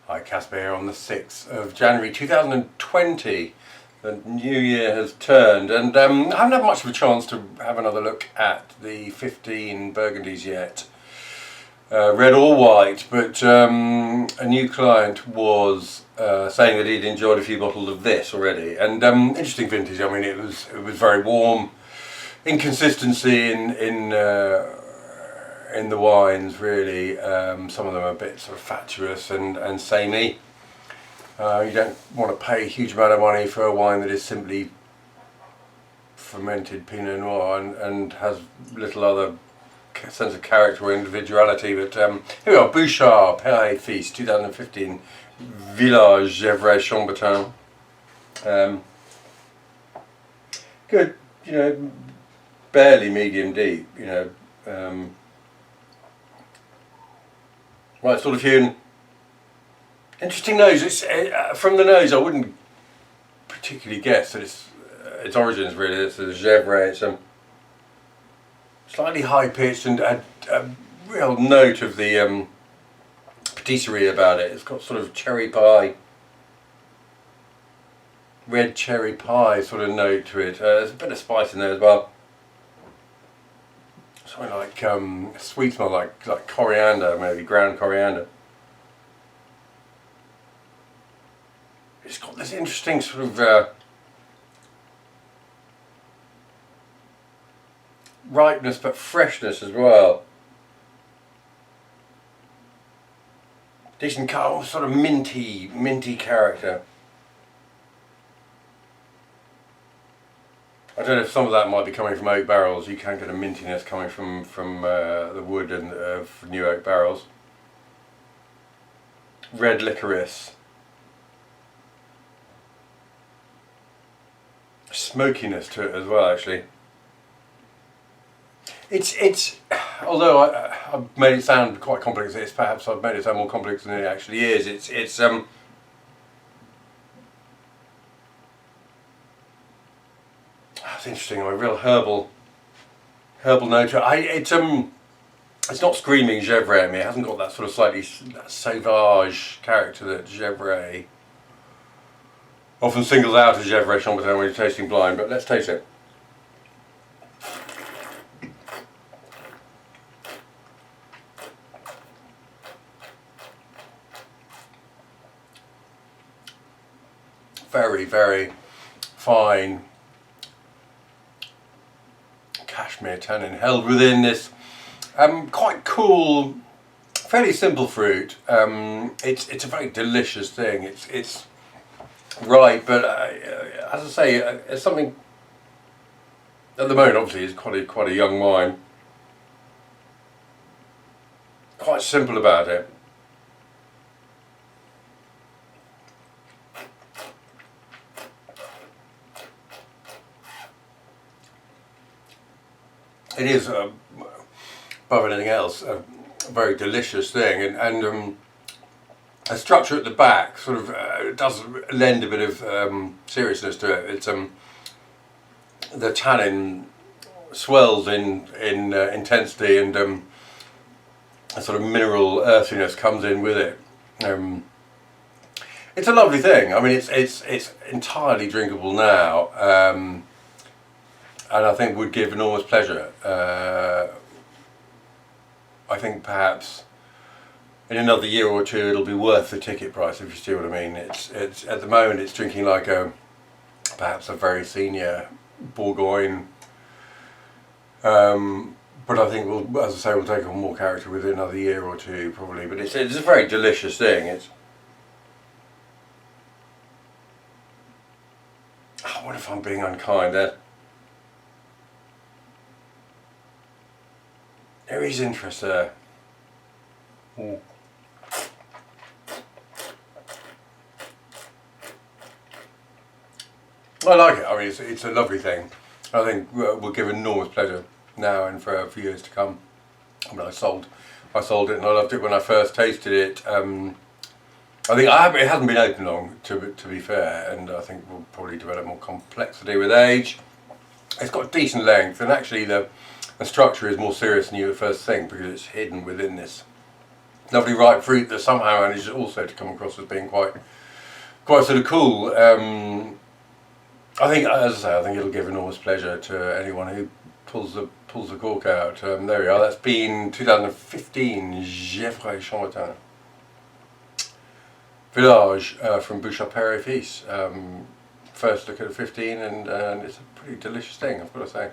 Hi, Caspar here on the 6th of January 2020. The new year has turned, and I haven't had much of a chance to have another look at the 15 burgundies yet, red or white, but a new client was saying that he'd enjoyed a few bottles of this already, and interesting vintage. I mean, it was very warm, inconsistency in the wines, really. Some of them are a bit sort of fatuous and samey. You don't want to pay a huge amount of money for a wine that is simply fermented Pinot Noir and has little other sense of character or individuality. But here we are, Bouchard, Père Fils, 2015, Village Gevrey-Chambertin. Good, barely medium deep, right sort of hewn. Interesting nose. It's from the nose, I wouldn't particularly guess that its origins really. It's a Gevrey. It's slightly high pitched and a real note of the patisserie about it. It's got sort of cherry pie, red cherry pie sort of note to it. There's a bit of spice in there as well. Something like sweet smell, like coriander, maybe ground coriander. It's got this interesting sort of ripeness, but freshness as well. Decent colour, sort of minty character. I don't know if some of that might be coming from oak barrels. You can get a mintiness coming from the wood and new oak barrels. Red licorice. Smokiness to it as well, actually. It's although I've made it sound quite complex. Perhaps I've made it sound more complex than it actually is. It's It's interesting. A real herbal note. It's not screaming Gevrey at me. It hasn't got that sort of slightly sauvage character that Gevrey often singles out as Gevrey-Chambertin when you're tasting blind. But let's taste it. Very, very fine cashmere tannin held within this quite cool, fairly simple fruit. It's a very delicious thing. It's right, but as I say, it's something at the moment. Obviously, it's quite a young wine. Quite simple about it. It is, above anything else, a very delicious thing, and a structure at the back sort of does lend a bit of seriousness to it. It's the tannin swells in intensity, and a sort of mineral earthiness comes in with it. It's a lovely thing. I mean, it's entirely drinkable now. And I think would give enormous pleasure. I think perhaps in another year or two it'll be worth the ticket price, if you see what I mean. It's at the moment it's drinking like perhaps a very senior Bourgogne. But I think we'll, as I say, we'll take on more character within another year or two probably. But it's a very delicious thing. What if I'm being unkind there? There is interest there. I like it. I mean, it's a lovely thing. I think will give enormous pleasure now and for years to come. I mean, I sold it and I loved it when I first tasted it. I think it hasn't been open long, to be fair, and I think we'll probably develop more complexity with age. It's got decent length, and actually the structure is more serious than you at first think, because it's hidden within this lovely ripe fruit that somehow manages also to come across as being quite sort of cool. I think, as I say, I think it'll give enormous pleasure to anyone who pulls the cork out. There we are. That's been 2015 Gevrey-Chambertin Village from Bouchard, Père. First look at a 15, and it's a pretty delicious thing, I've got to say.